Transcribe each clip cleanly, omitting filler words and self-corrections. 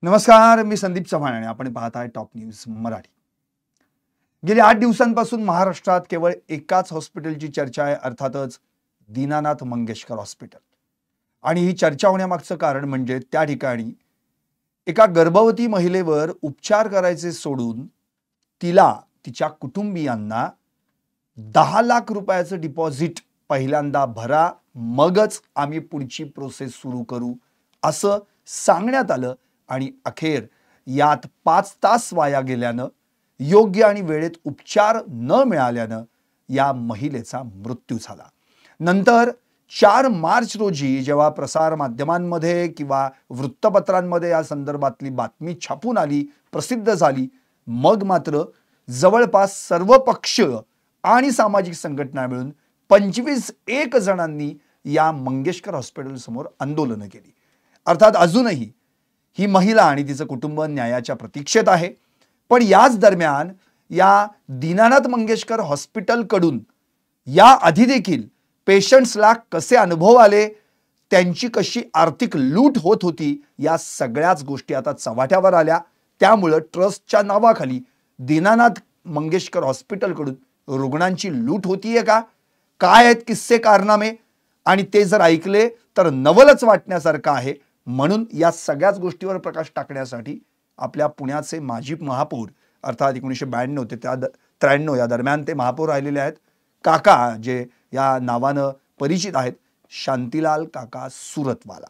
नमस्कार, मी संदीप चव्हाण आणि आपण पाहत आहे टॉप न्यूज मराठी। गेल्या 8 दिवसांपासून महाराष्ट्रात केवळ एकाच हॉस्पिटलची चर्चा आहे, अर्थातच दीनानाथ मंगेशकर हॉस्पिटल। आणि ही चर्चा होण्यामागचं कारण म्हणजे त्या ठिकाणी एका गर्भवती महिलेवर उपचार करायचे सोडून तिला तिच्या कुटुंबियांना 10 लाख रुपयाचं डिपॉझिट पहिल्यांदा भरा, मगच आम्ही पुढची प्रोसेस सुरू करू असं सांगण्यात आलं। आणि अखेर यात 5 तास वाया गेल्यानं, योग्य आणि वेळेत उपचार न मिळाल्यानं या महिलेचा मृत्यू झाला। नंतर 4 मार्च रोजी जेव्हा प्रसार माध्यमांमध्ये किंवा वृत्तपत्रांमध्ये या संदर्भातली बातमी छापून आली, प्रसिद्ध झाली, मग मात्र जवळपास सर्व पक्ष आणि सामाजिक संघटना मिळून 25 जणांनी या मंगेशकर हॉस्पिटल समोर आंदोलन केली। अर्थात अजूनही ही महिला आणि तिचं कुटुंब न्यायाच्या प्रतीक्षेत आहे। पण याच दरम्यान या दीनानाथ मंगेशकर हॉस्पिटल कडून या आधी देखील पेशंट्सला कसे अनुभव आले, त्यांची कशी आर्थिक लूट होत होती, या सगळ्याच गोष्टी आता चव्हाट्यावर आल्या। त्यामुळे ट्रस्टच्या नावाखाली दीनानाथ मंगेशकर हॉस्पिटल कडून रुग्णांची लूट होतीये का, काय आहेत किस्से कारनामे, आणि ते जर ऐकले तर नवलच वाटण्यासारखं आहे। म्हणून या सगळ्याच गोष्टीवर प्रकाश टाकण्यासाठी आपल्या पुण्याचे माजी महापौर, अर्थात 1992 ते 93 या दरम्यान ते महापौर राहिलेले आहेत, काका जे या नावानं परिचित आहेत, शांतीलाल काका सुरतवाला।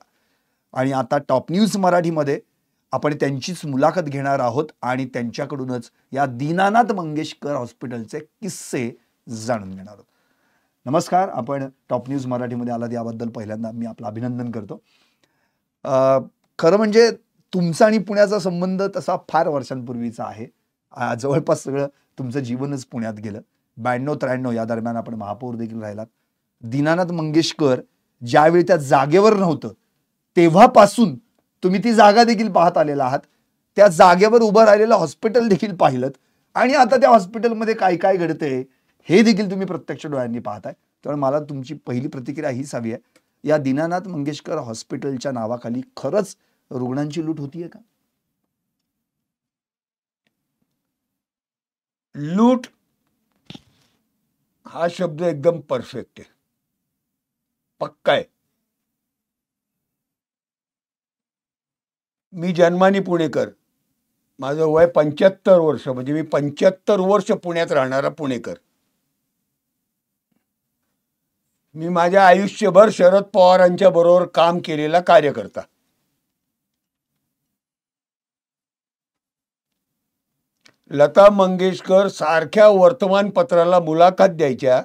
आणि आता टॉप न्यूज मराठीमध्ये आपण त्यांचीच मुलाखत घेणार आहोत आणि त्यांच्याकडूनच या दीनानाथ मंगेशकर हॉस्पिटलचे किस्से जाणून घेणार आहोत। नमस्कार, आपण टॉप न्यूज मराठीमध्ये आलात याबद्दल पहिल्यांदा मी आपलं अभिनंदन करतो। खरं म्हणजे तुमचा आणि पुण्याचा संबंध तसा फार वर्षांपूर्वीचा आहे। जवळपास सगळं तुमचं जीवनच पुण्यात गेलं। 92-93 या दरम्यान आपण महापौर देखील राहिलात। दीनानाथ मंगेशकर ज्यावेळी त्या जागेवर नव्हतं तेव्हापासून तुम्ही ती जागा देखील पाहत आलेला आहात, त्या जागेवर उभं राहिलेलं हॉस्पिटल देखील पाहिलं, आणि आता त्या हॉस्पिटलमध्ये काय काय घडतंय हे देखील तुम्ही प्रत्यक्ष डोळ्यांनी पाहताय। त्यामुळे मला तुमची पहिली प्रतिक्रिया हीच हवी आहे, या दीनानाथ मंगेशकर हॉस्पिटलच्या नावाखाली खरंच रुग्णांची लूट होतीये का? लूट हा शब्द एकदम परफेक्ट आहे, पक्का आहे। मी जन्माने पुणेकर, माझं वय 75 वर्ष, म्हणजे मी 75 वर्ष पुण्यात राहणारा पुणेकर। मी माझ्या आयुष्यभर शरद पवारांच्या बरोबर काम केलेला कार्यकर्ता। लता मंगेशकर सारख्या वर्तमानपत्राला मुलाखत द्यायच्या,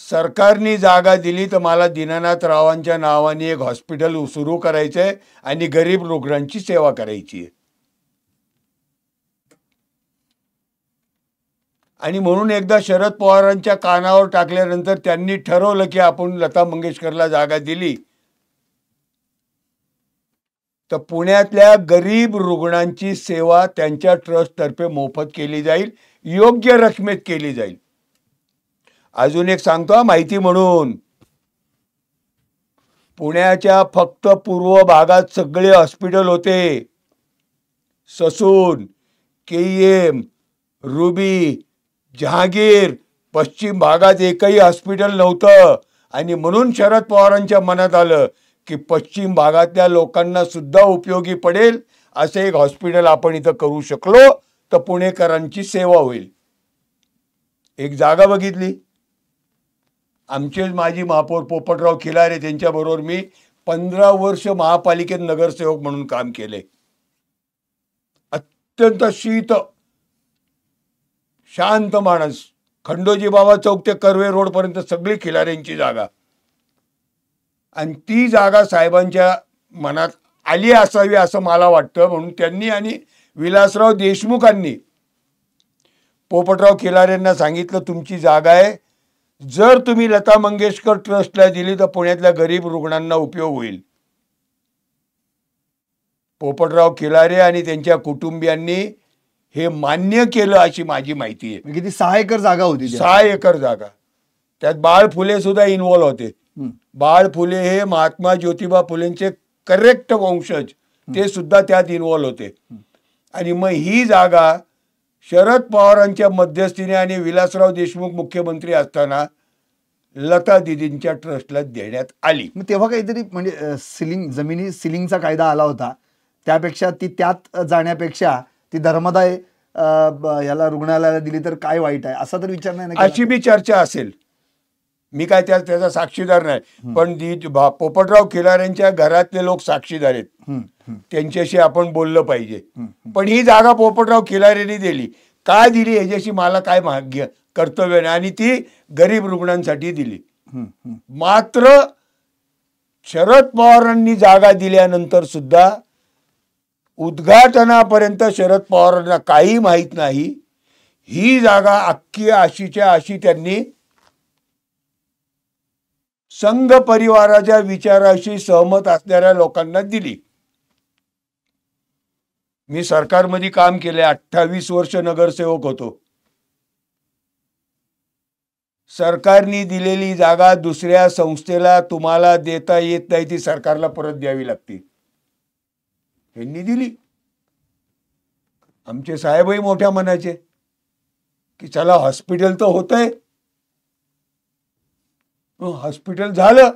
सरकारने जागा दिली तर मला दीनानाथ रावांच्या नावाने एक हॉस्पिटल सुरू करायचंय आणि गरीब रुग्णांची सेवा करायची आहे। आणि म्हणून एकदा शरद पवारांच्या कानावर टाकल्यानंतर त्यांनी ठरवलं की आपण लता मंगेशकरला जागा दिली तर पुण्यातल्या गरीब रुग्णांची सेवा त्यांच्या ट्रस्टतर्फे मोफत केली जाईल, योग्य रकमेत केली जाईल। अजून एक सांगतो माहिती म्हणून, पुण्याच्या फक्त पूर्व भागात सगळे हॉस्पिटल होते, ससून, केईएम, रुबी, जहांगीर, पश्चिम भागात एकही हॉस्पिटल नव्हतं। आणि म्हणून शरद पवारांच्या मनात आलं की पश्चिम भागातल्या लोकांना सुद्धा उपयोगी पडेल असं एक हॉस्पिटल आपण इथं करू शकलो तर पुणेकरांची सेवा होईल। एक जागा बघितली, आमचेच माजी महापौर पोपटराव खिलारे, त्यांच्याबरोबर मी 15 वर्ष महापालिकेत नगरसेवक म्हणून काम केले। अत्यंत शांत माणूस, खंडोजी बाबा चौक ते कर्वे रोड पर्यंत सगळी खिलाऱ्यांची जागा, आणि ती जागा साहेबांच्या मनात आली असावी असं मला वाटतं। म्हणून त्यांनी आणि विलासराव देशमुखांनी पोपटराव खिलारेंना सांगितलं, तुमची जागा आहे, जर तुम्ही लता मंगेशकर ट्रस्टला दिली तर पुण्यातल्या गरीब रुग्णांना उपयोग होईल। पोपटराव खिलारे आणि त्यांच्या कुटुंबियांनी हे मान्य केलं अशी माझी माहिती आहे। किती 6 एकर जागा होती, 6 एकर जागा, त्यात बाळ फुले सुद्धा इन्व्हॉल्व होते। बाळ फुले हे महात्मा ज्योतिबा फुलेंचे करेक्ट वंशज ते सुद्धा त्यात इन्व्हॉल्व होते. आणि मग ही जागा शरद पवारांच्या मध्यस्थीने आणि विलासराव देशमुख मुख्यमंत्री असताना लता दिदींच्या ट्रस्टला देण्यात आली. मग तेव्हा काहीतरी म्हणजे सिलिंग जमिनी सिलिंगचा कायदा आला होता, त्यापेक्षा ती त्यात जाण्यापेक्षा ती धर्मदाय याला रुग्णालयाला दिली तर काय वाईट आहे असा तर विचार नाही ना केला? अशी बी चर्चा असेल. मी काय त्याचा साक्षीदार नाही, पण पोपटराव खिलारेंच्या घरातले लोक साक्षीदार आहेत, त्यांच्याशी आपण बोललं पाहिजे. पण ही जागा पोपटराव खिलारेंनी दिली. काय दिली याच्याशी मला काय कर्तव्य नाही, आणि ती गरीब रुग्णांसाठी दिली. मात्र शरद पवारांनी जागा दिल्यानंतर सुद्धा उद्घाटनापर्यंत शरद पवारांना काही माहीत नाही. ही जागा अख्खी अशीच्या अशी त्यांनी संघ परिवाराच्या विचाराशी सहमत असणाऱ्या लोकांना दिली. मी सरकारमध्ये काम केले, 28 वर्ष नगरसेवक होतो. सरकारने दिलेली जागा दुसऱ्या संस्थेला तुम्हाला देता येत नाही, ती सरकारला परत द्यावी लागते. यांनी दिली. आमचे साहेबही मोठ्या मनाचे की चला हॉस्पिटल तर होतंय. हॉस्पिटल झालं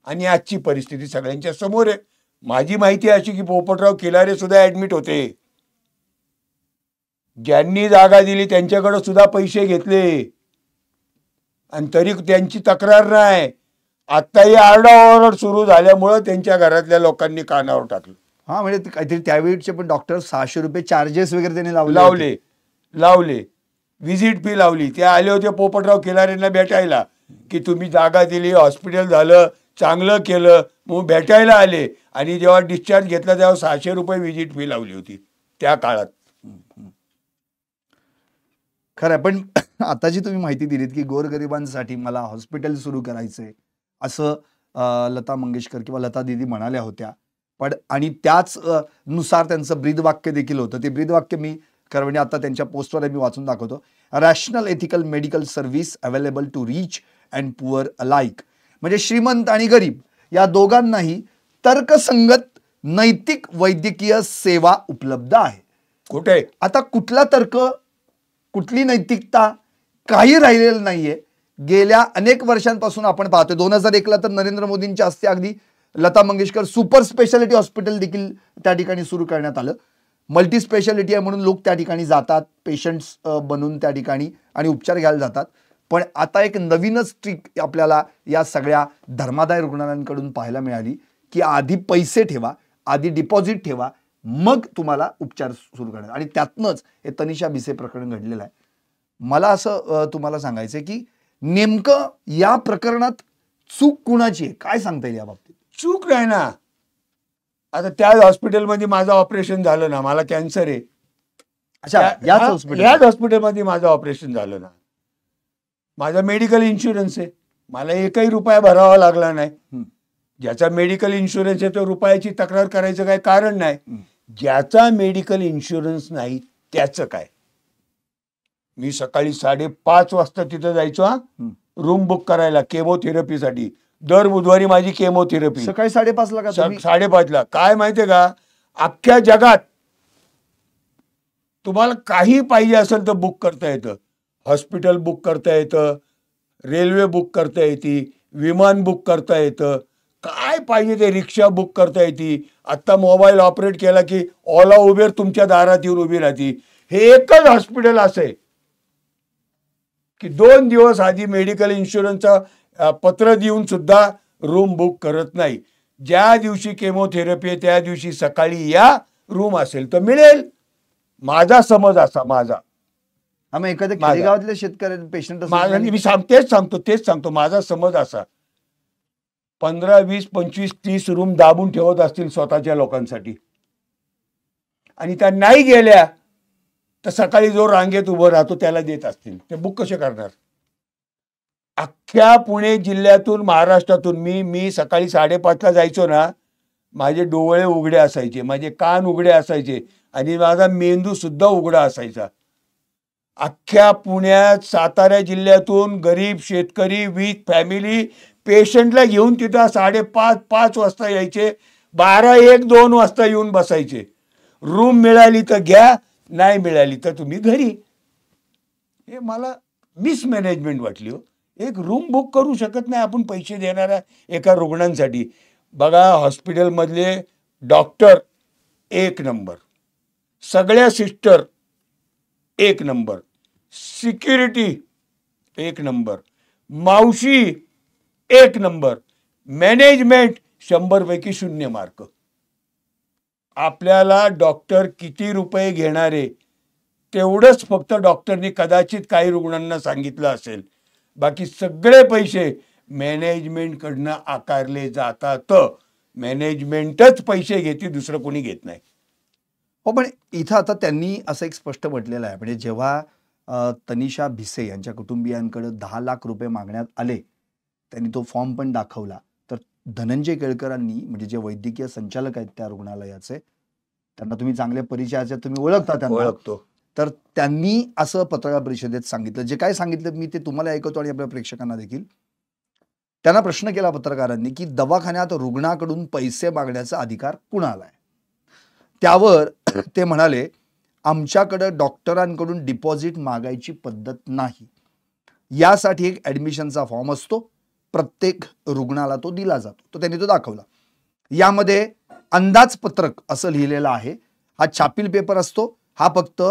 आणि आजची परिस्थिती सगळ्यांच्या समोर आहे. माझी माहिती अशी की पोपटराव खिलारे सुद्धा ऍडमिट होते. ज्यांनी जागा दिली त्यांच्याकडे सुद्धा पैसे घेतले आणि तरी त्यांची तक्रार नाही. आत्ताही आरडाओरड सुरू झाल्यामुळं त्यांच्या घरातल्या लोकांनी कानावर टाकलं. हा म्हणजे काहीतरी त्यावेळीचे पण डॉक्टर 600 रुपये चार्जेस वगैरे त्यांनी लावले. व्हिजिट फी लावली. ते आले होते पोपटराव खिलारेंना भेटायला की तुम्ही जागा दिली, हॉस्पिटल झालं, चांगलं केलं, मग भेटायला आले. आणि जेव्हा डिस्चार्ज घेतला तेव्हा 600 रुपये व्हिजिट फी लावली होती त्या काळात. खरं पण आता जी तुम्ही माहिती दिलीत की गोरगरिबांसाठी मला हॉस्पिटल सुरू करायचंय असं लता मंगेशकर किंवा लता दीदी म्हणाल्या होत्या. पण आणि त्याच नुसार त्यांचं ब्रीदवाक्य देखील होतं. ते ब्रीदवाक्य मी खरं म्हणजे आता त्यांच्या पोस्टवर मी वाचून दाखवतो. Rational ethical medical service available to rich and poor alike. म्हणजे श्रीमंत आणि गरीब या दोघांनाही तर्कसंगत नैतिक वैद्यकीय सेवा उपलब्ध आहे. कुठे आता कुठला तर्क, कुठली नैतिकता, काही राहिलेलं नाहीये. गेल्या अनेक वर्षांपासून आपण पाहतोय. 2001ला तर नरेंद्र मोदींच्या हस्ते अगदी Lata Mangeshkar super speciality hospital देखील त्या ठिकाणी सुरू करण्यात आलं. मल्टी स्पेशालिटी आहे म्हणून लोक त्या ठिकाणी जातात, पेशंट्स बनून त्या ठिकाणी आणि उपचार घ्यायला जातात. पण आता एक नवीनच ट्रिक आपल्याला या सगळ्या धर्मादाय रुग्णालयांकडून पाहायला मिळाली की आधी पैसे ठेवा, आधी डिपॉझिट ठेवा, मग तुम्हाला उपचार सुरू करण्यात. आणि त्यातनंच हे तनिषा भिसे प्रकरण घडलेलं आहे. मला असं तुम्हाला सांगायचं की नेमकं या प्रकरणात चूक कुणाची आहे, काय सांगता येईल या बाबतीत? चूक नाही ना. आता त्या हॉस्पिटलमध्ये माझं ऑपरेशन झालं ना, मला कॅन्सर आहे. याच हॉस्पिटलमध्ये माझं ऑपरेशन झालं ना, माझा मेडिकल इन्शुरन्स आहे, मला एकही रुपया भरावा लागला नाही. ज्याचा मेडिकल इन्शुरन्स आहे तो रुपयाची तक्रार करायचं काही कारण नाही. ज्याचा मेडिकल इन्शुरन्स नाही त्याचं काय. मी सकाळी 5:30 वाजता तिथं जायचो रूम बुक करायला केमोथेरपीसाठी. दर बुधवारी माझी केमोथेरपी सकाळी 5:30ला का? 5:30ला. काय माहितीये का, अख्ख्या जगात तुम्हाला काही पाहिजे असेल तर बुक करता येतं. हॉस्पिटल बुक करता येतं, रेल्वे बुक करता येते, विमान बुक करता येतं, काय पाहिजे ते, रिक्षा बुक करता येते. आत्ता मोबाईल ऑपरेट केला की ओला उबेर तुमच्या दारात येऊन उभी राहते. हे एकच हॉस्पिटल असं आहे की 2 दिवस आधी मेडिकल इन्शुरन्सचं पत्र देऊन सुद्धा रूम बुक करत नाही. ज्या दिवशी केमोथेरपी आहे त्या दिवशी सकाळी या, रूम असेल तर मिळेल. माझा समज असा, माझा आम्ही एखाद्या खेडेगावातले शेतकरी पेशंट मी तेच सांगतो माझा समज असा. 15, 20, 25, 30 रूम दाबून ठेवत असतील स्वतःच्या लोकांसाठी, आणि त्या नाही गेल्या तर सकाळी जो रांगेत उभं राहतो त्याला देत असतील. ते बुक कसे करणार? अख्ख्या पुणे जिल्ह्यातून, महाराष्ट्रातून मी सकाळी 5:30ला जायचो ना, माझे डोळे उघडे असायचे, माझे कान उघडे असायचे आणि माझा मेंदू सुद्धा उघडा असायचा. अख्ख्या पुण्यात, सातारा जिल्ह्यातून गरीब शेतकरी विथ फॅमिली पेशंटला घेऊन तिथं 5:30 वाजता यायचे. 12, 1, 2 वाजता येऊन बसायचे. रूम मिळाली तर घ्या, नाही मिळाली तर तुम्ही घरी. हे मला मिसमॅनेजमेंट वाटली हो. एक रूम बुक करू शकत नाही आपण पैसे देणाऱ्या एका रुग्णांसाठी. बघा, हॉस्पिटलमधले डॉक्टर एक नंबर, सगळ्या सिस्टर एक नंबर, सिक्युरिटी एक नंबर, मावशी एक नंबर, मॅनेजमेंट 100 पैकी 0 मार्क. आपल्याला डॉक्टर किती रुपये घेणारे तेवढंच फक्त डॉक्टरनी कदाचित काही रुग्णांना सांगितलं असेल. बाकी सगळे पैसे मॅनेजमेंटकडनं आकारले जातात. मॅनेजमेंटच पैसे घेते, दुसरं कोणी घेत नाही. हो, पण इथं आता त्यांनी असं एक स्पष्ट म्हटलेलं आहे, म्हणजे जेव्हा तनिषा भिसे यांच्या कुटुंबियांकडे 10 लाख रुपये मागण्यात आले, त्यांनी तो फॉर्म पण दाखवला. तर धनंजय केळकरांनी, म्हणजे जे वैद्यकीय संचालक आहेत त्या रुग्णालयाचे, त्यांना तुम्ही चांगल्या परिचयाचे, तुम्ही ओळखता त्यांना. ओळखतो. तर त्यांनी असं पत्रकार परिषदेत सांगितलं, जे काय सांगितलं मी ते तुम्हाला ऐकवतो आणि आपल्या प्रेक्षकांना देखील. त्यांना प्रश्न केला पत्रकारांनी की दवाखान्यात रुग्णाकडून पैसे मागण्याचा अधिकार कुणाला आहे. त्यावर ते म्हणाले, आमच्याकडे डॉक्टरांकडून डिपॉझिट मागायची पद्धत नाही. यासाठी एक ॲडमिशनचा फॉर्म असतो, प्रत्येक रुग्णाला तो दिला जातो. तो त्यांनी तो दाखवला. यामध्ये अंदाजपत्रक असं लिहिलेलं आहे. हा छापील पेपर असतो. हा फक्त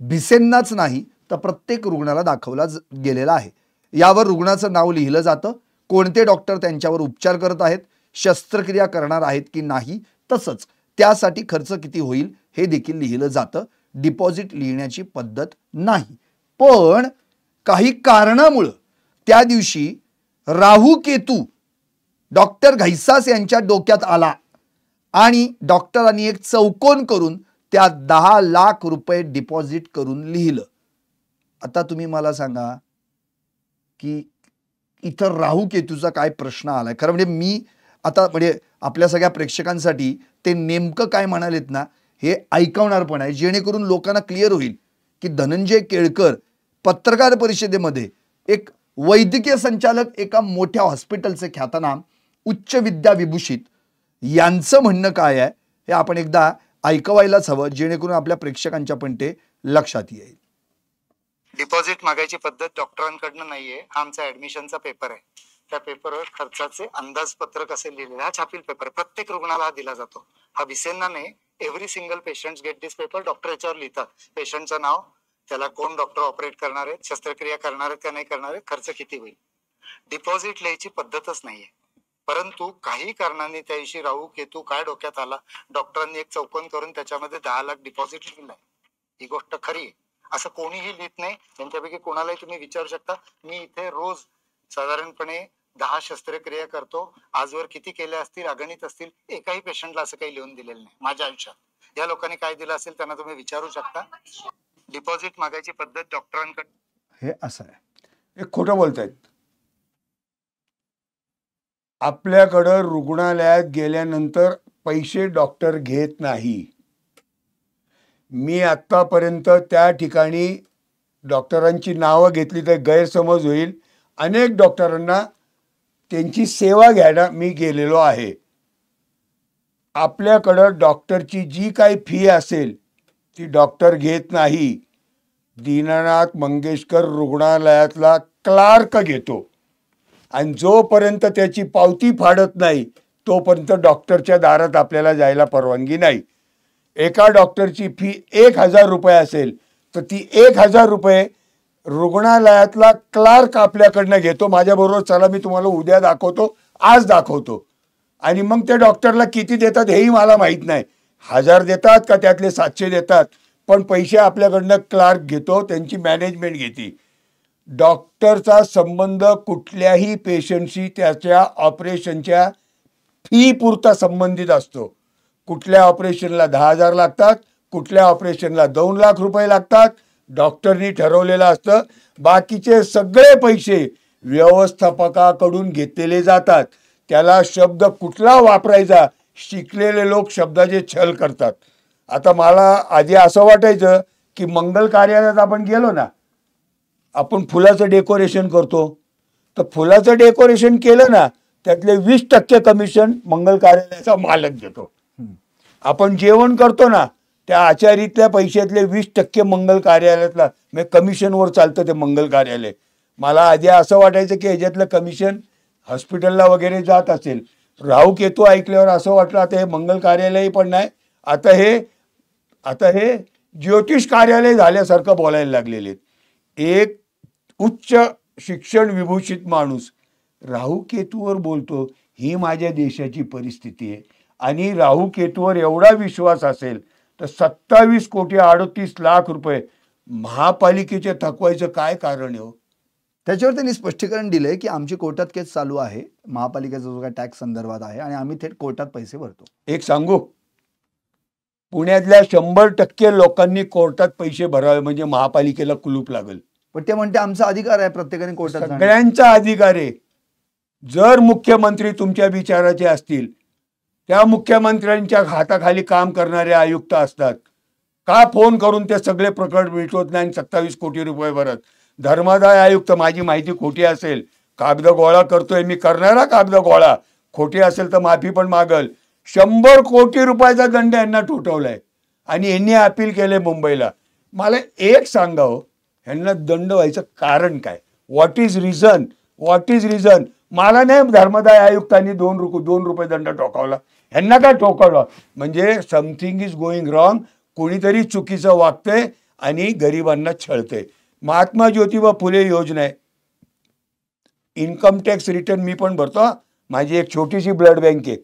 भिसेंनाच नाही तर प्रत्येक रुग्णाला दाखवला गेलेला आहे. यावर रुग्णाचं नाव लिहिलं जातं, कोणते डॉक्टर त्यांच्यावर उपचार करत आहेत, शस्त्रक्रिया करणार आहेत की नाही, तसंच त्यासाठी खर्च किती होईल हे देखील लिहिलं जातं. डिपॉझिट लिहिण्याची पद्धत नाही. पण काही कारणामुळे त्या दिवशी राहू केतू डॉक्टर घैसास यांच्या डोक्यात आला आणि डॉक्टरांनी एक चौकोन करून त्या 10 लाख रुपये डिपॉझिट करून लिहिलं. आता तुम्ही मला सांगा की इथं राहू केतूचा काय प्रश्न आलाय. खरं म्हणजे मी आता म्हणजे आपल्या सगळ्या प्रेक्षकांसाठी ते नेमकं काय म्हणालेत ना हे ऐकवणार पण आहे, जेणेकरून लोकांना क्लिअर होईल की धनंजय केळकर पत्रकार परिषदेमध्ये एक वैद्यकीय संचालक एका मोठ्या हॉस्पिटलचे ख्यातनाम उच्च विद्या विभूषित यांचं म्हणणं काय आहे हे आपण एकदा ऐकवायलाच हवं, जेणेकरून आपल्या प्रेक्षकांच्या पण ते लक्षात येईल. डिपॉझिट मागायची पद्धत डॉक्टरांकडनं नाहीये. हा आमचा ऍडमिशनचा पेपर आहे. त्या पेपरवर खर्चाचे अंदाजपत्रक असे लिहिलेले. हा छापील पेपर प्रत्येक रुग्णाला हा दिला जातो. हा भिसेंना नाही. Every single patient get this paper. Doctor याच्यावर लिहितात पेशंटचं नाव, त्याला कोण डॉक्टर ऑपरेट करणार आहेत, शस्त्रक्रिया करणार आहेत का नाही करणार आहेत, खर्च किती होईल. डिपॉझिट लिहायची पद्धतच नाहीये. परंतु काही कारणांनी त्या दिवशी राहू केतू काय डोक्यात आला, डॉक्टरांनी एक चौकोन करून त्याच्यामध्ये 10 लाख डिपॉझिट लिहिलंय. ही गोष्ट खरी आहे. असं कोणीही लिहित नाही. त्यांच्यापैकी कोणालाही तुम्ही विचारू शकता. मी इथे रोज साधारणपणे 10 शस्त्रक्रिया करतो. आजवर किती केल्या असतील, अगणित असतील. एकाही पेशंटला असं काही लिहून दिलेलं नाही माझ्या आयुष्यात. या लोकांनी काय दिलं असेल त्यांना तुम्ही विचारू शकता. डिपॉझिट मागायची पद्धत डॉक्टरांकडे हे असं आहे. हे खोटं बोलतायत. आपल्याकडं रुग्णालयात गेल्यानंतर पैसे डॉक्टर घेत नाही. मी आत्तापर्यंत त्या ठिकाणी डॉक्टरांची नावं घेतली तर गैरसमज होईल. अनेक डॉक्टरांना त्यांची सेवा घ्यायला मी गेलेलो आहे. आपल्याकडं डॉक्टरची जी काही फी असेल ती डॉक्टर घेत नाही. दीनानाथ मंगेशकर रुग्णालयातला क्लार्क घेतो आणि जोपर्यंत त्याची पावती फाडत नाही तोपर्यंत डॉक्टरच्या दारात आपल्याला जायला परवानगी नाही. एका डॉक्टरची फी 1000 रुपये असेल तर ती 1000 रुपये रुग्णालयातला क्लार्क आपल्याकडनं घेतो. माझ्याबरोबर चला, मी तुम्हाला उद्या दाखवतो, आज दाखवतो. आणि मग त्या डॉक्टरला किती देतात हेही मला माहीत नाही. 1000 देतात का त्यातले 700 देतात, पण पैसे आपल्याकडनं क्लार्क घेतो, त्यांची मॅनेजमेंट घेते. डॉक्टरचा संबंध कुठल्याही पेशंटशी त्याच्या ऑपरेशनच्या फी पुरता संबंधित असतो. कुठल्या ऑपरेशनला 10,000 लागतात, कुठल्या ऑपरेशनला 2 लाख रुपये लागतात, डॉक्टरनी ठरवलेलं असतं. बाकीचे सगळे पैसे व्यवस्थापकाकडून घेतलेले जातात. त्याला शब्द कुठला वापरायचा शिकलेले लोक शब्दाचे छल करतात. आता मला आधी असं वाटायचं की मंगल कार्यालयात आपण गेलो ना, आपण फुलाचं डेकोरेशन करतो, तर फुलाचं डेकोरेशन केलं ना त्यातले 20% कमिशन मंगल कार्यालयाचा मालक देतो. आपण जेवण करतो ना, त्या आचारीतल्या पैशातले 20% मंगल कार्यालयातला म्हणजे कमिशनवर चालतं ते मंगल कार्यालय. मला आधी असं वाटायचं की ह्याच्यातलं कमिशन हॉस्पिटलला वगैरे जात असेल. राहू केतू ऐकल्यावर असं वाटलं आता हे मंगल कार्यालय पण नाही, आता हे ज्योतिष कार्यालय झाल्यासारखं बोलायला लागलेले. एक उच्च शिक्षण विभूषित माणूस राहू केतूवर बोलतो, ही माझ्या देशाची परिस्थिती आहे. आणि राहू केतूवर एवढा विश्वास असेल तर 27,38,00,000 रुपये महापालिकेचे थकवायचं काय कारण आहे? त्याच्यावर त्यांनी स्पष्टीकरण दिलंय की आमची कोर्टात केस चालू आहे, महापालिकेचा जो काही टॅक्स संदर्भात आहे, आणि आम्ही थेट कोर्टात पैसे भरतो. एक सांगू, पुण्यातल्या 100% लोकांनी कोर्टात पैसे भरावे म्हणजे महापालिकेला कुलूप लागेल. पण ते म्हणते आमचा अधिकार आहे प्रत्येकाने कोर्टात जाण्याचा. सगळ्यांचा अधिकार आहे. जर मुख्यमंत्री तुमच्या विचाराचे असतील, त्या मुख्यमंत्र्यांच्या हाताखाली काम करणारे आयुक्त असतात, का फोन करून ते सगळे प्रकरण मिटवत नाही 27 कोटी रुपये भरत? धर्मादाय आयुक्त, माझी माहिती खोटी असेल, कागद गोळा करतोय मी, करणारा कागद गोळा, खोटी असेल तर माफी पण मागल. 100 कोटी रुपयाचा दंड यांना ठोठावलाय आणि यांनी अपील केले मुंबईला. मला एक सांगा हो, यांना दंड व्हायचं कारण काय? What is reason? मला नाही धर्मादाय आयुक्तांनी 2 रुपये दंड ठोकावला, ह्यांना काय ठोकावलं? म्हणजे समथिंग इज गोइंग रॉंग. कोणीतरी चुकीचं वागतंय आणि गरिबांना छळतंय. महात्मा ज्योतिबा फुले योजना आहे, इन्कम टॅक्स रिटर्न मी पण भरतो. माझी एक छोटीशी ब्लड बँक आहे,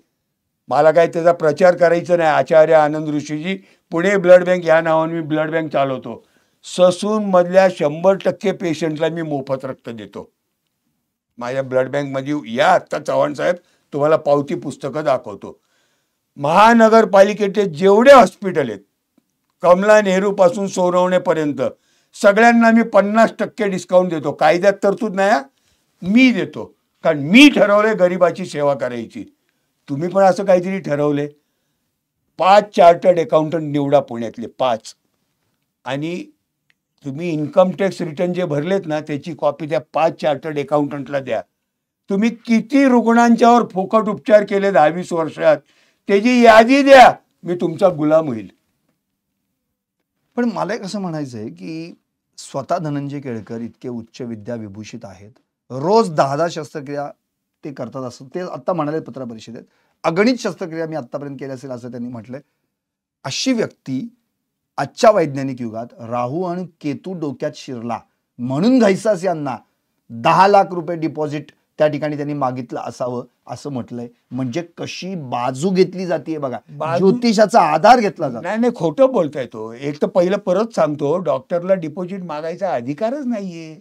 मला काय त्याचा प्रचार करायचा नाही. आचार्य आनंद ऋषीजी पुणे ब्लड बँक या नावाने मी ब्लड बँक चालवतो. ससून मधल्या 100% पेशंटला मी मोफत रक्त देतो. माझ्या ब्लड बँकमध्ये या आत्ता चव्हाण साहेब, तुम्हाला पावती पुस्तकं दाखवतो. महानगरपालिकेचे जेवढे हॉस्पिटल आहेत, कमला नेहरू पासून सोनवणेपर्यंत, सगळ्यांना मी 50% डिस्काउंट देतो. कायद्यात तरतूद नाही, मी देतो, कारण मी ठरवले गरिबाची सेवा करायची. तुम्ही पण असं काहीतरी ठरवले. 5 चार्टर्ड अकाउंटंट निवडा पुण्यातले 5, आणि तुम्ही इन्कम टॅक्स रिटर्न जे भरलेत ना त्याची कॉपी त्या 5 चार्टर्ड अकाउंटंटला द्या. तुम्ही किती रुग्णांच्यावर फुकट उपचार केले 10-20 वर्षात त्याची यादी द्या, मी तुमचा गुलाम होईल. पण मला एक असं म्हणायचं आहे की स्वतः धनंजय केळकर इतके उच्च विद्या विभूषित आहेत, रोज 10 शस्त्रक्रिया ते करतात असं ते आत्ता म्हणाले पत्रपरिषदेत. अगणित शस्त्रक्रिया मी आत्तापर्यंत केल्या असेल असं त्यांनी म्हटलंय. अशी व्यक्ती आजच्या वैज्ञानिक युगात राहू आणि केतू डोक्यात शिरला म्हणून घैसास यांना 10 लाख रुपये डिपॉझिट त्या ठिकाणी त्यांनी मागितलं असावं असं म्हटलंय. म्हणजे कशी बाजू घेतली जाते बघा, ज्योतिषाचा आधार घेतला जातो. नाही, खोटं बोलताय तो. एक तर पहिलं परत सांगतो, डॉक्टरला डिपॉझिट मागायचा अधिकारच नाहीये.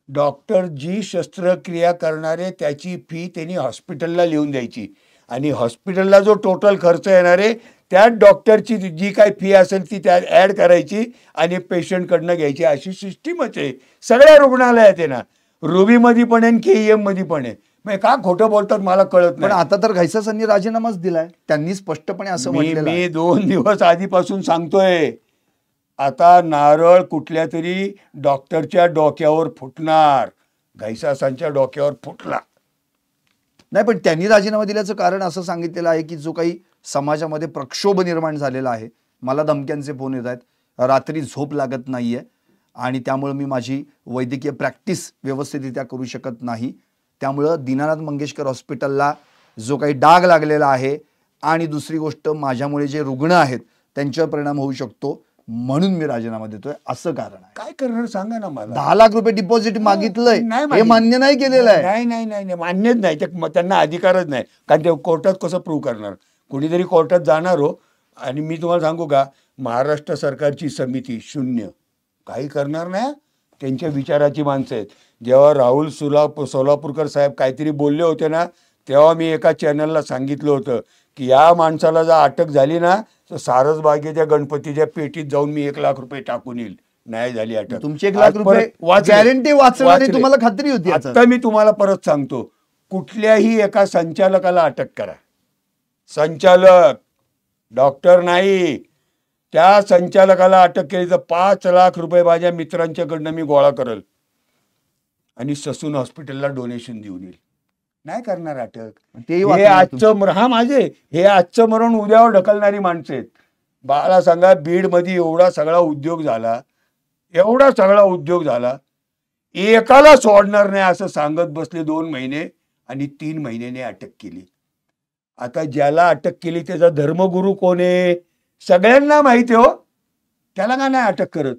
डॉक्टर जी शस्त्रक्रिया करणारे त्याची फी त्यांनी हॉस्पिटलला लिहून द्यायची, आणि हॉस्पिटलला जो टोटल खर्च येणार आहे त्यात डॉक्टरची जी काही फी असेल ती त्यात ॲड करायची आणि पेशंटकडनं घ्यायची. अशी सिस्टीमच आहे सगळ्या रुग्णालयात आहे ना, रुबीमध्ये पण आहे, KEM मध्ये पण आहे. मग का खोटं बोलतात मला कळत नाही. पण आता तर घैसासांनी राजीनामाच दिलाय, त्यांनी स्पष्टपणे असं म्हटलेलं आहे. मी 2 दिवस आधीपासून सांगतोय, आता नारळ कुठल्या तरी डॉक्टरच्या डोक्यावर फुटणार. घैसासांच्या डोक्यावर फुटला नाही, पण त्यांनी राजीनामा दिल्याचं कारण असं सांगितलेलं आहे की जो काही समाजामध्ये प्रक्षोभ निर्माण झालेला आहे, मला धमक्यांचे फोन येत आहेत, रात्री झोप लागत नाहीये आणि त्यामुळे मी माझी वैद्यकीय प्रॅक्टिस व्यवस्थितरित्या करू शकत नाही. त्यामुळं दीनानाथ मंगेशकर हॉस्पिटलला जो काही डाग लागलेला आहे, आणि दुसरी गोष्ट माझ्यामुळे जे रुग्ण आहेत त्यांच्यावर परिणाम होऊ शकतो, म्हणून मी राजीनामा देतोय, असं कारण आहे. काय करणार सांगा ना मला. 10 लाख रुपये डिपॉझिट मागितलंय, हे मान्य नाही केलेलं आहे. नाही, मान्यच नाही. त्यांना अधिकारच नाही, कारण ते कोर्टात कसं प्रूव्ह करणार? कोणीतरी कोर्टात जाणार हो. आणि मी तुम्हाला सांगू का, महाराष्ट्र सरकारची समिती शून्य, काही करणार नाही. त्यांच्या विचाराची माणसं आहेत. जेव्हा राहुल सोलापूरकर साहेब काहीतरी बोलले होते ना, तेव्हा मी एका चॅनलला सांगितलं होतं की या माणसाला जर अटक झाली ना तर सारसबागेच्या गणपतीच्या पेटीत जाऊन मी 1 लाख रुपये टाकून येईल. नाही झाली अटक. तुमचे 1 लाख रुपये गॅरंटी वाचणार, तुम्हाला खात्री होती. आता मी तुम्हाला परत सांगतो, कुठल्याही एका संचालकाला अटक करा, संचालक डॉक्टर नाही, त्या संचालकाला अटक केली तर 5 लाख रुपये माझ्या मित्रांच्याकडनं मी गोळा करेल आणि ससून हॉस्पिटलला डोनेशन देऊन येईल. नाही करणार अटक. तेही हे वाचलं आजचं हा माझे हे आजचं मरण उद्यावर ढकलणारी माणसं आहेत. बाळा सांगा, बीड मध्ये एवढा सगळा उद्योग झाला, एवढा सगळा उद्योग झाला, एकाला सोडणार नाही असं सांगत बसले 2 महिने आणि 3 महिन्याने अटक केली. आता ज्याला अटक केली त्याचा धर्मगुरू कोण आहे सगळ्यांना माहिती हो, त्याला का नाही अटक करत?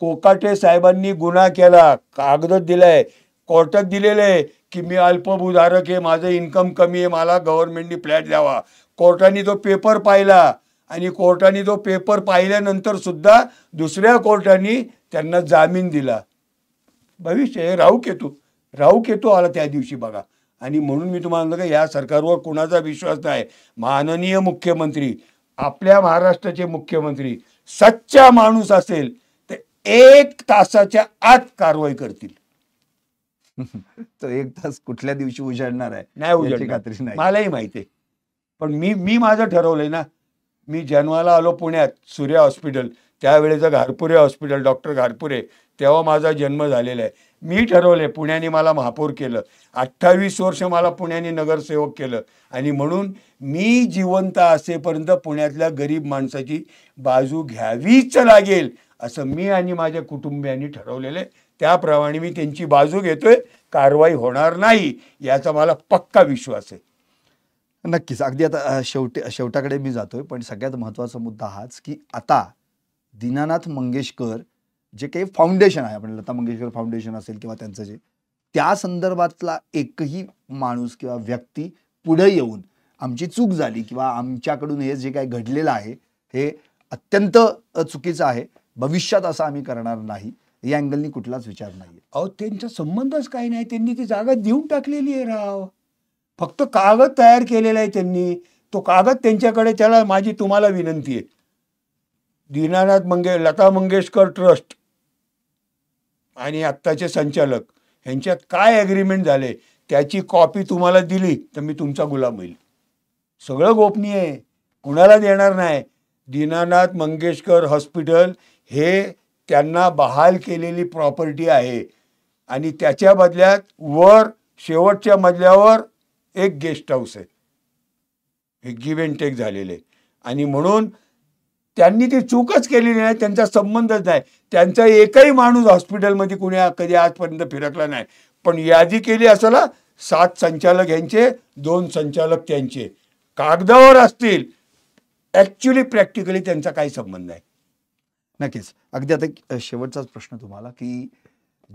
कोकाटे साहेबांनी गुन्हा केला, कागद दिलाय, कोर्टात दिलेलं आहे की मी अल्पभूधारक आहे, माझं इन्कम कमी आहे, मला गव्हर्नमेंटनी फ्लॅट द्यावा. कोर्टाने तो पेपर पाहिला आणि कोर्टाने तो पेपर पाहिल्यानंतर सुद्धा दुसऱ्या कोर्टाने त्यांना जामीन दिला. भविष्य राहू केतू आला त्या दिवशी बघा. आणि म्हणून मी तुम्हाला म्हणलं की या सरकारवर कुणाचा विश्वास नाही. माननीय मुख्यमंत्री, आपल्या महाराष्ट्राचे मुख्यमंत्री सच्चा माणूस असेल तर 1 तासाच्या आत कारवाई करतील. तो 1 तास कुठल्या दिवशी उजाडणार आहे नाही उजाडणार, खात्री नाही, मलाही माहिती आहे. पण मी माझं ठरवलंय ना. मी जन्माला आलो पुण्यात, सूर्या हॉस्पिटल, त्यावेळेचं घारपुरे हॉस्पिटल, डॉक्टर घारपुरे, तेव्हा माझा जन्म झालेला आहे. मी ठरवलंय, पुण्याने मला महापौर केलं, 28 वर्ष मला पुण्याने नगरसेवक केलं आणि म्हणून मी जिवंत असेपर्यंत पुण्यातल्या गरीब माणसाची बाजू घ्यावीच लागेल असं मी आणि माझ्या कुटुंबियांनी ठरवलेलं आहे. त्याप्रमाणे मी त्यांची बाजू घेतोय. कारवाई होणार नाही याचा मला पक्का विश्वास आहे. नक्कीच. अगदी आता शेवटाकडे मी जातोय, पण सगळ्यात महत्त्वाचा मुद्दा हाच की आता दीनानाथ मंगेशकर जे काही फाउंडेशन आहे, आपण लता मंगेशकर फाउंडेशन असेल किंवा त्यांचं जे, त्या संदर्भातला एकही माणूस किंवा व्यक्ती पुढे येऊन आमची चूक झाली किंवा आमच्याकडून हे जे काही घडलेलं आहे हे अत्यंत चुकीचं आहे, भविष्यात असं आम्ही करणार नाही, या अँगलनी कुठलाच विचार नाही. अहो त्यांचा संबंधच काही नाही, त्यांनी ती जागा देऊन टाकलेली आहे राव. फक्त कागद तयार केलेला आहे त्यांनी, तो कागद त्यांच्याकडे. त्याला माझी तुम्हाला विनंती आहे, लता मंगेशकर ट्रस्ट आणि आत्ताचे संचालक यांच्यात काय ॲग्रीमेंट झाले त्याची कॉपी तुम्हाला दिली तर मी तुमचा गुलाम होईल. सगळं गोपनीय आहे, कुणाला देणार नाही. दीनानाथ मंगेशकर हॉस्पिटल हे त्यांना बहाल केलेली प्रॉपर्टी आहे आणि त्याच्या बदल्यात वर शेवटच्या मजल्यावर एक गेस्ट हाऊस आहे, हे गिव्ह अँड टेक झालेले. आणि म्हणून त्यांनी ती चूकच केलेली नाही, त्यांचा संबंधच नाही. त्यांचा एकही माणूस हॉस्पिटलमध्ये कुणी कधी आजपर्यंत फिरकला नाही. पण यादी केली असाला 7 संचालक यांचे, 2 संचालक त्यांचे, कागदावर असतील, ॲक्च्युली प्रॅक्टिकली त्यांचा काही संबंध नाही. नक्कीच. अगदी आता शेवटचाच प्रश्न तुम्हाला की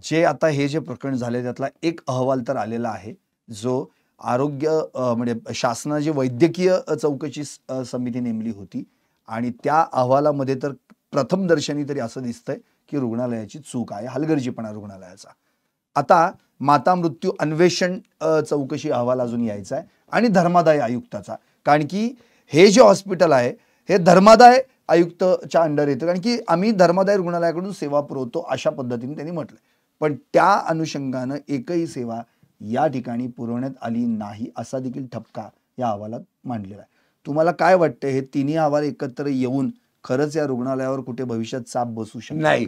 जे आता हे जे प्रकरण झाले त्यातला एक अहवाल तर आलेला आहे जो आरोग्य म्हणजे शासनाची वैद्यकीय चौकशी समिती नेमली होती आणि त्या अहवालामध्ये तर प्रथम दर्शनी तरी असं दिसतंय की रुग्णालयाची चूक आहे, हलगर्जीपणा रुग्णालयाचा. आता माता मृत्यू अन्वेषण चौकशी अहवाल अजून यायचा आहे आणि धर्मादाय आयुक्ताचा, कारण की हे जे हॉस्पिटल आहे हे धर्मादाय आयुक्तच्या अंडर येतं, कारण की आम्ही धर्मादाय रुग्णालयाकडून सेवा पुरवतो अशा पद्धतीने त्यांनी म्हटलंय. पण त्या अनुषंगानं एकही सेवा या ठिकाणी पुरवण्यात आली नाही असा देखील ठपका या अहवालात मांडलेला आहे. तुम्हाला काय वाटतं, हे तिन्ही अहवाल एकत्र येऊन खरंच या रुग्णालयावर कुठे भविष्यात चाप बसू शकतो? नाही,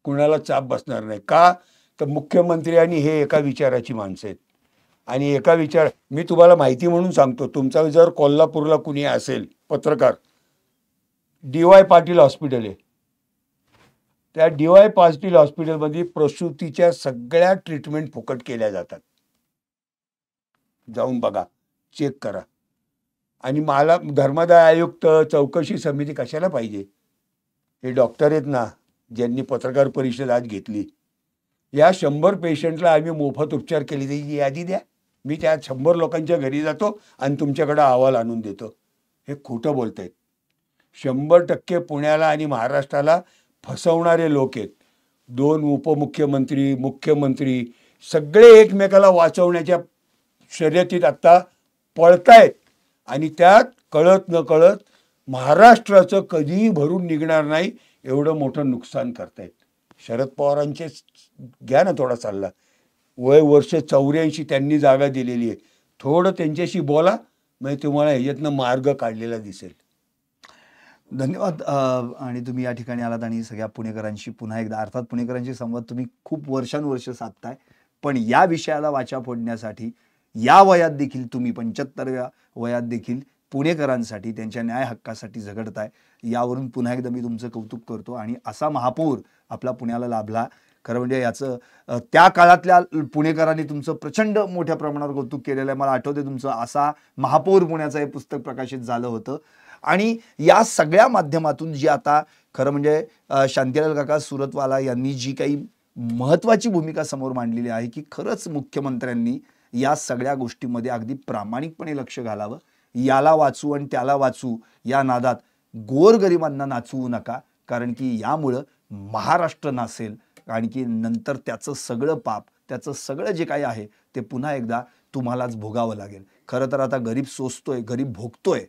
कुणाला चाप बसणार नाही. का तर मुख्यमंत्री आणि हे एका विचाराची माणसं आहेत आणि एका विचार, मी तुम्हाला माहिती म्हणून सांगतो, तुमचा जर कोल्हापूरला कुणी असेल पत्रकार, DY पाटील हॉस्पिटल आहे, त्या DY पाटील हॉस्पिटलमध्ये प्रसूतीच्या सगळ्या ट्रीटमेंट फुकट केल्या जातात. जाऊन बघा, चेक करा. आणि मला धर्मादाय आयुक्त चौकशी समिती कशाला पाहिजे? हे डॉक्टर आहेत ना ज्यांनी पत्रकार परिषद आज घेतली, या 100 पेशंटला आम्ही मोफत उपचार केले त्याची यादी द्या. मी त्या 100 लोकांच्या घरी जातो आणि तुमच्याकडे अहवाल आणून देतो. हे खोटं बोलतायत. 100% पुण्याला आणि महाराष्ट्राला फसवणारे लोक आहेत. 2 उपमुख्यमंत्री, मुख्यमंत्री सगळे एकमेकाला वाचवण्याच्या शर्यतीत आत्ता पळतायत आणि त्यात कळत न कळत महाराष्ट्राचं कधीही भरून निघणार नाही एवढं मोठं नुकसान करतायत. शरद पवारांचे घ्या ना थोडा सल्ला, वय वर्ष 84 त्यांनी जागा दिलेली आहे, थोडं त्यांच्याशी बोला, म्हणजे तुम्हाला ह्याच्यातनं मार्ग काढलेला दिसेल. धन्यवाद. आणि तुम्ही या ठिकाणी आलात आणि सगळ्या पुणेकरांशी पुन्हा एकदा, अर्थात पुणेकरांशी संवाद तुम्ही खूप वर्षानुवर्ष साधताय, पण या विषयाला वाचा फोडण्यासाठी या वयात देखील तुम्ही 75व्या वयात देखील पुणेकरांसाठी त्यांच्या न्याय हक्कासाठी झगडताय, यावरून पुन्हा एकदा मी तुमचं कौतुक करतो. आणि असा महापौर आपला पुण्याला लाभला, खरं म्हणजे याचं त्या काळातल्या पुणेकरांनी तुमचं प्रचंड मोठ्या प्रमाणावर कौतुक केलेलं आहे. मला आठवते तुमचं असा महापौर पुण्याचं हे पुस्तक प्रकाशित झालं होतं. आणि या सगळ्या माध्यमातून जी आता खरं म्हणजे शांतीलाल काका सुरतवाला यांनी जी काही महत्वाची भूमिका समोर मांडलेली आहे की खरंच मुख्यमंत्र्यांनी या सगळ्या गोष्टीमध्ये अगदी प्रामाणिकपणे लक्ष घालावं. याला वाचू आणि त्याला वाचू या नादात गोरगरिबांना नाचवू नका, कारण की यामुळं महाराष्ट्र नासेल आणि की नंतर त्याचं सगळं पाप, त्याचं सगळं जे काही आहे ते पुन्हा एकदा तुम्हालाच भोगावं लागेल. खरं तर आता गरीब सोसतोय, गरीब भोगतोय,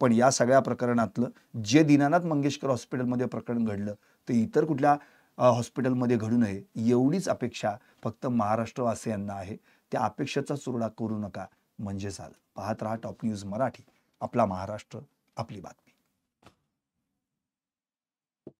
पण या सगळ्या प्रकरणातलं जे दीनानाथ मंगेशकर हॉस्पिटलमध्ये प्रकरण घडलं ते इतर कुठल्या हॉस्पिटलमध्ये घडू नये एवढीच अपेक्षा फक्त महाराष्ट्रवासियांना आहे. त्या अपेक्षेचा चुरडा करू नका म्हणजे झालं. पाहत रहा टॉप न्यूज मराठी. आपला महाराष्ट्र, आपली बातमी.